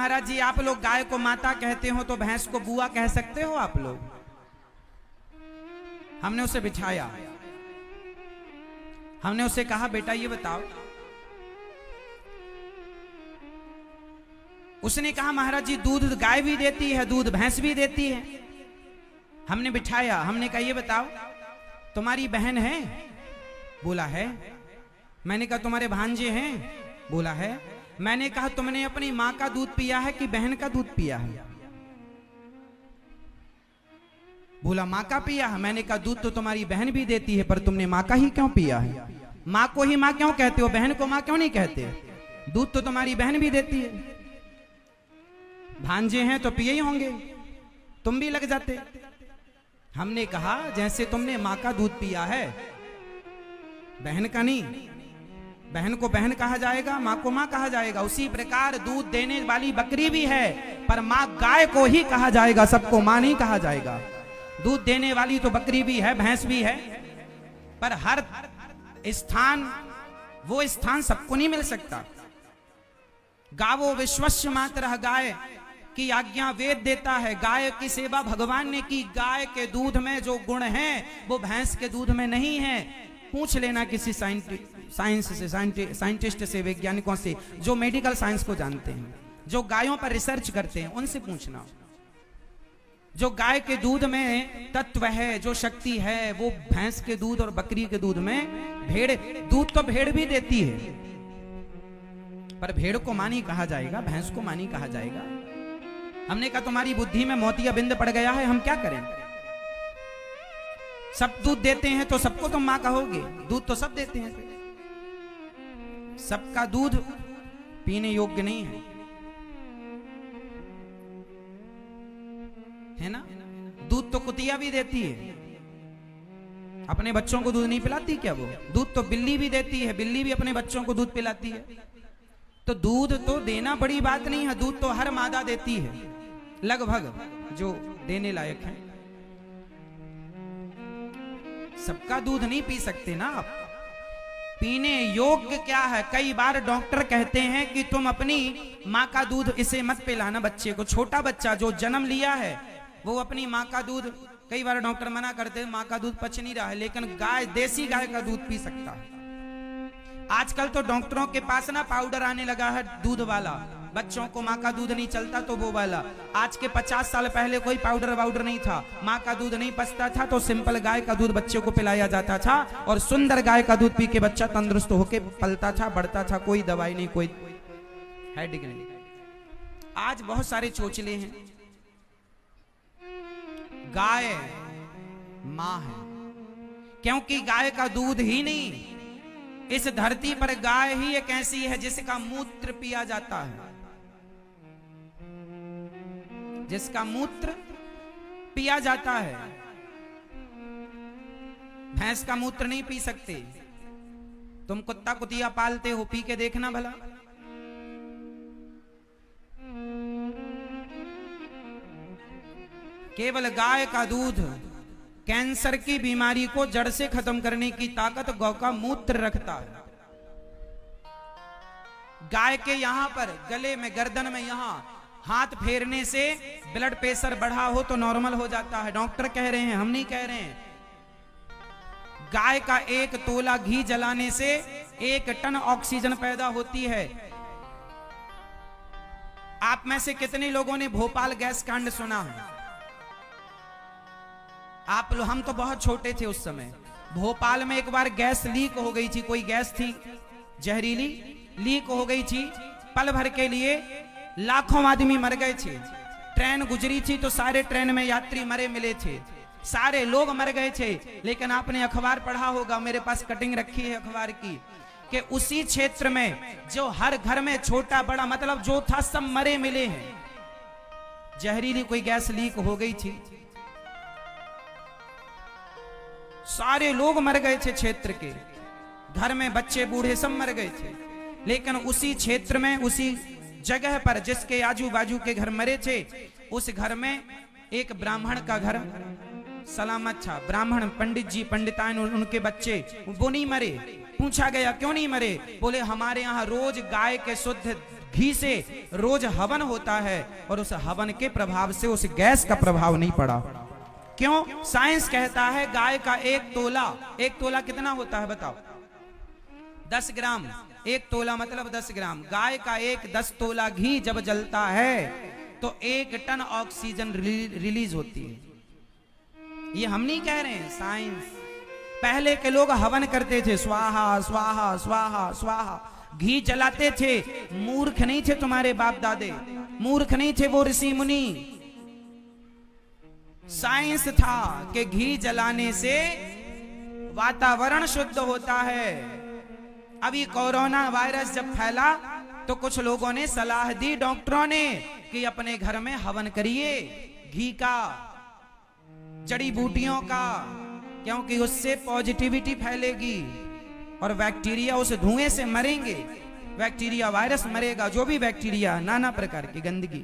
महाराज जी आप लोग गाय को माता कहते हो तो भैंस को बुआ कह सकते हो आप लोग? हमने उसे बिठाया, हमने उसे कहा बेटा ये बताओ। उसने कहा महाराज जी दूध गाय भी देती है, दूध भैंस भी देती है। हमने बिठाया, हमने कहा ये बताओ तुम्हारी बहन है? बोला है। मैंने कहा तुम्हारे भांजे हैं? बोला है। मैंने कहा तुमने अपनी मां का दूध पिया है कि बहन का दूध पिया है? बोला मां का पिया है। मैंने कहा दूध तो तुम्हारी बहन भी देती है पर तुमने मां का ही क्यों पिया है? मां को ही मां क्यों कहते हो, बहन को मां क्यों नहीं कहते? दूध तो तुम्हारी बहन भी देती है। भांजे हैं तो पिए ही होंगे, तुम भी लग जाते। हमने कहा जैसे तुमने मां का दूध पिया है, बहन का नहीं, बहन को बहन कहा जाएगा, मां को मां कहा जाएगा, उसी प्रकार दूध देने वाली बकरी भी है पर मां गाय को ही कहा जाएगा, सबको मां नहीं कहा जाएगा। दूध देने वाली तो बकरी भी है, भैंस भी है, पर हर स्थान वो स्थान सबको नहीं मिल सकता। गावो विश्वस्य मातरः, गाय की आज्ञा वेद देता है, गाय की सेवा भगवान ने की। गाय के दूध में जो गुण हैं वो भैंस के दूध में नहीं है। पूछ लेना किसी साइंटिस्ट से, वैज्ञानिकों से जो मेडिकल साइंस को जानते हैं, जो गायों पर रिसर्च करते हैं, उनसे पूछना। जो गाय के दूध में तत्व है, जो शक्ति है, वो भैंस के दूध और बकरी के दूध में, भेड़ दूध तो भेड़ भी देती है पर भेड़ को मां नहीं कहा जाएगा, भैंस को मां नहीं कहा जाएगा। हमने कहा तुम्हारी बुद्धि में मोतिया बिंद पड़ गया है, हम क्या करें? सब दूध देते हैं तो सबको तुम मां कहोगे? दूध तो सब देते हैं, सबका दूध पीने योग्य नहीं है ना? दूध तो कुतिया भी देती है, अपने बच्चों को दूध नहीं पिलाती क्या वो? दूध तो बिल्ली भी देती है, बिल्ली भी अपने बच्चों को दूध पिलाती है। तो दूध तो देना बड़ी बात नहीं है, दूध तो हर मादा देती है लगभग, जो देने लायक है। सबका दूध नहीं पी सकते ना आप। पीने योग्य क्या है? कई बार डॉक्टर कहते हैं कि तुम अपनी माँ का दूध इसे मत पिलाना बच्चे को। छोटा बच्चा जो जन्म लिया है वो अपनी माँ का दूध, कई बार डॉक्टर मना करते हैं, माँ का दूध पच नहीं रहा है, लेकिन गाय, देसी गाय का दूध पी सकता है। आजकल तो डॉक्टरों के पास ना पाउडर आने लगा है दूध वाला, बच्चों को माँ का दूध नहीं चलता तो वो वाला। आज के 50 साल पहले कोई पाउडर वाउडर नहीं था, माँ का दूध नहीं पचता था तो सिंपल गाय का दूध बच्चे को पिलाया जाता था और सुंदर गाय का दूध पी के बच्चा तंदुरुस्त होके पलता था, बढ़ता था, कोई दवाई नहीं, कोई हेडेक नहीं। आज बहुत सारे चोचले हैं। गाय मां है, क्योंकि गाय का दूध ही नहीं, इस धरती पर गाय ही एक ऐसी है जिसका मूत्र पिया जाता है, जिसका मूत्र पिया जाता है। भैंस का मूत्र नहीं पी सकते। तुम कुत्ता कुतिया पालते हो, पी के देखना भला। केवल गाय का दूध कैंसर की बीमारी को जड़ से खत्म करने की ताकत गौ का मूत्र रखता है। गाय के यहां पर गले में, गर्दन में, यहां हाथ फेरने से ब्लड प्रेशर बढ़ा हो तो नॉर्मल हो जाता है। डॉक्टर कह रहे हैं, हम नहीं कह रहे हैं। गाय का 1 तोला घी जलाने से 1 टन ऑक्सीजन पैदा होती है। आप में से कितने लोगों ने भोपाल गैस कांड सुना है? आप लोग, हम तो बहुत छोटे थे उस समय। भोपाल में एक बार गैस लीक हो गई थी, कोई गैस थी जहरीली, लीक हो गई थी। पल भर के लिए लाखों आदमी मर गए थे। ट्रेन गुजरी थी तो सारे ट्रेन में यात्री मरे मिले थे, सारे लोग मर गए थे। लेकिन आपने अखबार पढ़ा होगा, मेरे पास कटिंग रखी है अखबार की, कि उसी क्षेत्र में जो हर घर में छोटा बड़ा मतलब जो था सब मरे मिले हैं। जहरीली कोई गैस लीक हो गई थी, सारे लोग मर गए थे क्षेत्र के, घर में बच्चे बूढ़े सब मर गए थे। लेकिन उसी क्षेत्र में, उसी जगह पर जिसके आजू बाजू के घर मरे थे, उस घर में एक ब्राह्मण का घर सलामत था। ब्राह्मण पंडित जी, पंडितान, उनके बच्चे वो नहीं मरे। पूछा गया क्यों नहीं मरे? बोले हमारे यहाँ रोज गाय के शुद्ध घी से रोज हवन होता है और उस हवन के प्रभाव से उस गैस का प्रभाव नहीं पड़ा। क्यों? साइंस कहता है गाय का एक तोला कितना होता है बताओ? 10 ग्राम। एक तोला मतलब 10 ग्राम। गाय का एक 10 तोला घी जब जलता है तो 1 टन ऑक्सीजन रिलीज होती है। ये हम नहीं कह रहे हैं, साइंस। पहले के लोग हवन करते थे, स्वाहा स्वाहा स्वाहा स्वाहा, घी जलाते थे। मूर्ख नहीं थे तुम्हारे बाप दादे, मूर्ख नहीं थे वो ऋषि मुनि। साइंस था कि घी जलाने से वातावरण शुद्ध होता है। अभी कोरोना वायरस जब फैला तो कुछ लोगों ने सलाह दी डॉक्टरों ने कि अपने घर में हवन करिए घी का, जड़ी बूटियों का, क्योंकि उससे पॉजिटिविटी फैलेगी और बैक्टीरिया उस धुएं से मरेंगे। बैक्टीरिया वायरस मरेगा, जो भी बैक्टीरिया, नाना प्रकार की गंदगी।